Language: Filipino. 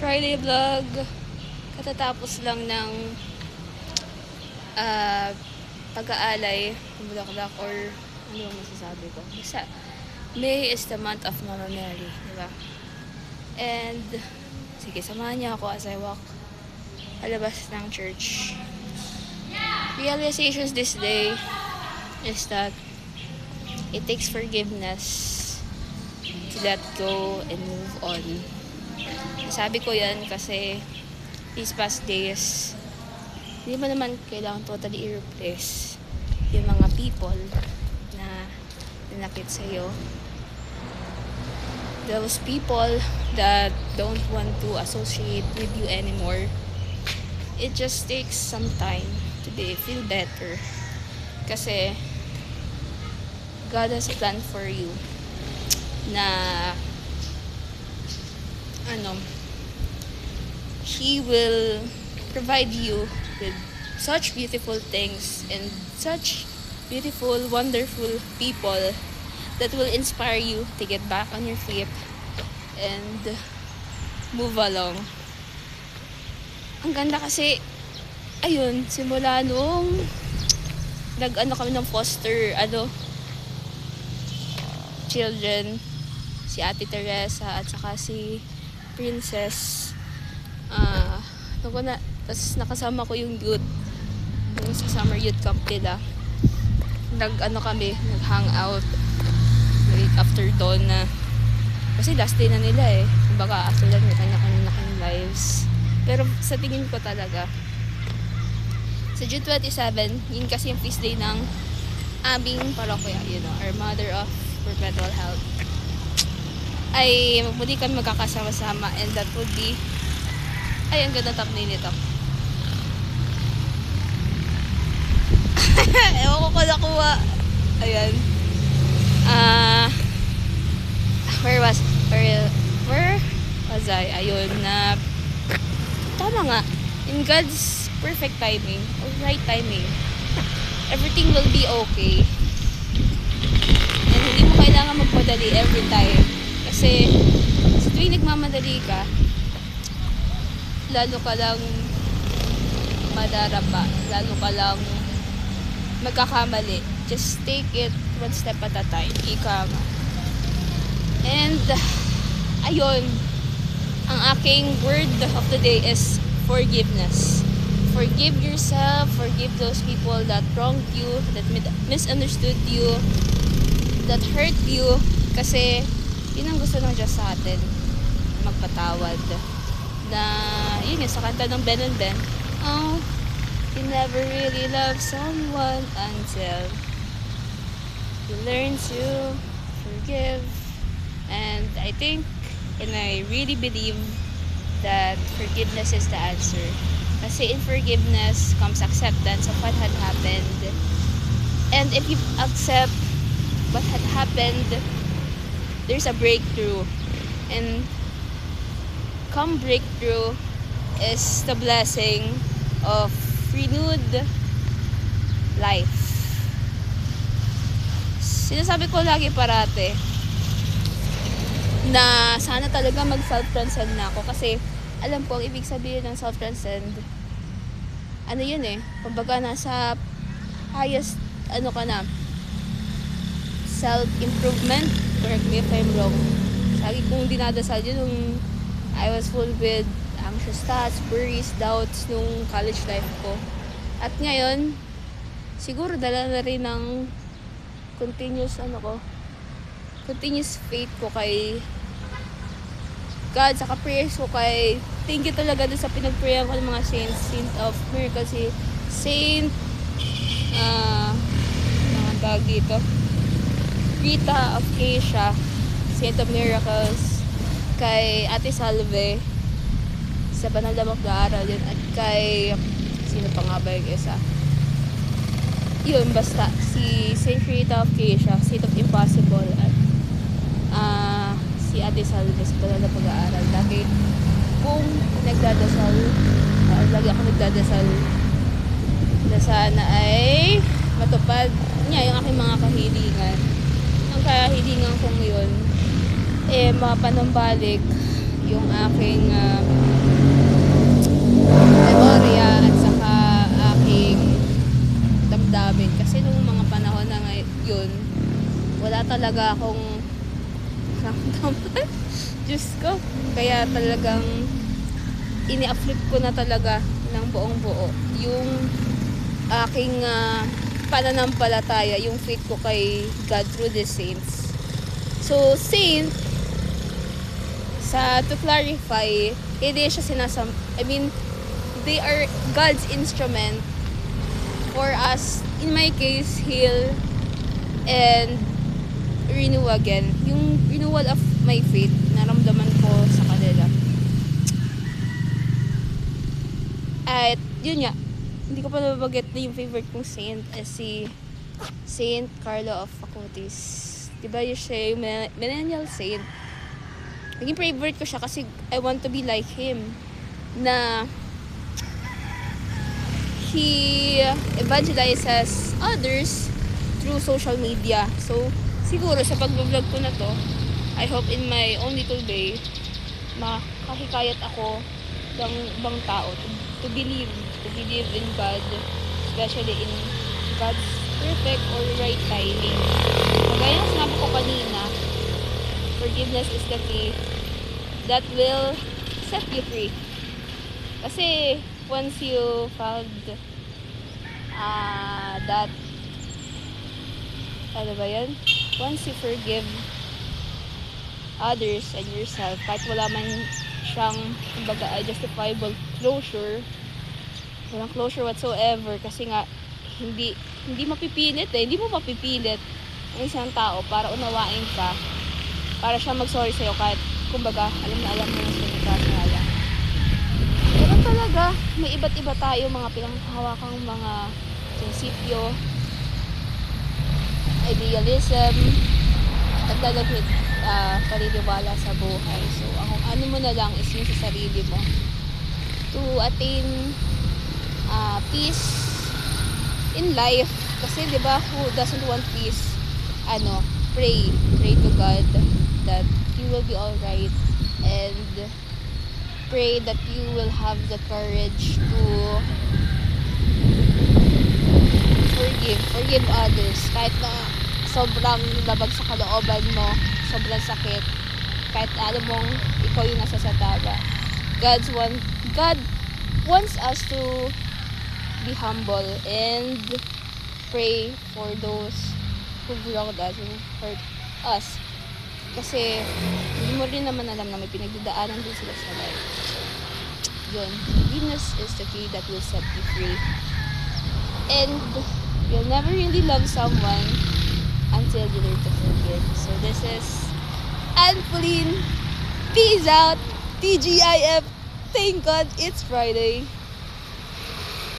Friday vlog. Katatapos lang ng pag-aalay ng bulaklak or ano bang masasabi ko. Basta, May is the month of Mama Mary, di ba? And, sige, samahan niya ako as I walk palabas ng church. Realizations this day is that it takes forgiveness to let go and move on. Sabi ko yan kasi these past days, hindi mo naman kailangan totally i-replace yung mga people na nanakit sa'yo. Those people that don't want to associate with you anymore. It just takes some time to feel better. Kasi God has a plan for you na He will provide you with such beautiful things and such beautiful, wonderful people that will inspire you to get back on your feet and move along. Ang ganda kasi, ayun, simula noong kami ng foster, children, si Ate Teresa at saka si Princess. Tapos nakasama ko yung youth sa summer youth camp nila. Nag-hang out like after dawn na kasi last day na nila baka after that may kanya-kanya lives. Pero sa tingin ko talaga sa June 27, yun kasi yung feast day ng aming parokya, our Mother of Perpetual Health, ay muli kami magkakasama-sama, and that would be ang ganda thumbnail nito. Ewan ko nakuha. Ayan. Where was I? Ayun, tama nga. In God's perfect timing, or right timing, everything will be okay. And hindi mo kailangan magpadali every time. Kasi sa tuwing nagmamadali ka, lalo ka lang madarapa, lalo ka lang magkakamali. Just take it one step at a time. Ika nga. And, ayun, ang aking word of the day is forgiveness. Forgive yourself, forgive those people that wronged you, that misunderstood you, that hurt you, kasi yun ang gusto ng Diyos sa atin, magpatawad. Na yun yung sa kanta ng Ben and Ben, oh, you never really love someone until you learn to forgive. And I think and I really believe that forgiveness is the answer, kasi in forgiveness comes acceptance of what had happened, and if you accept what had happened, there's a breakthrough, and come breakthrough is the blessing of renewed life. Sinasabi ko lagi parate na sana talaga mag self-transcend na ako, kasi alam ko ang ibig sabihin ng self-transcend, yun kumbaga nasa highest self-improvement. Correct me if I'm wrong. Lagi kong dinadasal yun nung I was full with anxious thoughts, worries, doubts nung college life ko. At ngayon, siguro dala na rin ng continuous faith ko kay God, saka prayers ko kay, thank you talaga doon sa pinag-prayan ko ng mga saints, Saint of Miracles, si Saint mga tawag dito, Rita of Acacia, Saint of Miracles, kay Ate Salve sa Banal na Mag-aaral yun, at kay sino pa nga ba yung isa, yun basta si Saint Rita of Acacia, Saint of Impossible, at si Ate Salve sa Banal na Mag-aaral. Lagi kung nagdadasal, lagi ako nagdadasal na sana ay matupad niya yung aking mga kahilingan. Ang kahilingan kong yun mapanumbalik yung aking memorya at saka aking damdamin. Kasi nung mga panahon na ngayon, wala talaga akong ramdaman. Diyos ko. Kaya talagang ini-afflict ko na talaga ng buong buo yung aking pananampalataya, yung faith ko kay God through the saints. So, saint, to clarify, hindi siya they are God's instrument for us, in my case, heal and renew again. Yung renewal of my faith, naramdaman ko sa kanila. At yun nga, hindi ko pa nababanggit na yung favorite kong saint is si Saint Carlo of Acutis. Diba yun siya yung millennial saint. Naging favorite ko siya kasi I want to be like him. Na he evangelizes others through social media. So, siguro sa pag-vlog ko na to, I hope in my own little way, makahikayat ako ng ibang tao to believe in God, especially in God's perfect or right timing. Kagaya ng sinabi ko kanina, forgiveness is the key that will set you free. Kasi once you found that, ano ba yan? Once you forgive others and yourself, kahit wala man siyang kumbaga justifiable closure, walang closure whatsoever, kasi nga hindi mapipilit hindi mo mapipilit ang isang tao para unawain ka, para siya mag-sorry sa'yo kahit kumbaga alam mo na siya. Pero talaga may iba't iba tayo mga pinanghawakang mga prinsipyo, idealism at lalagit paniniwala sa buhay. So ano mo na lang is yung sa sarili mo to attain peace in life. Kasi diba, who doesn't want peace? Pray to God that you will be alright, and pray that you will have the courage to forgive others kahit na sobrang labag sa kalooban mo, sobrang sakit, kahit alam mong ikaw yung nasa sa tama. God wants us to be humble and pray for those who wronged us, who hurt us. Kasi hindi mo rin naman alam na may pinagdadaanan din sila sa life. Yun, forgiveness is the key that will set you free. And you'll never really love someone until you learn to forgive. So this is Anne Pauline. Peace out. TGIF. Thank God it's Friday.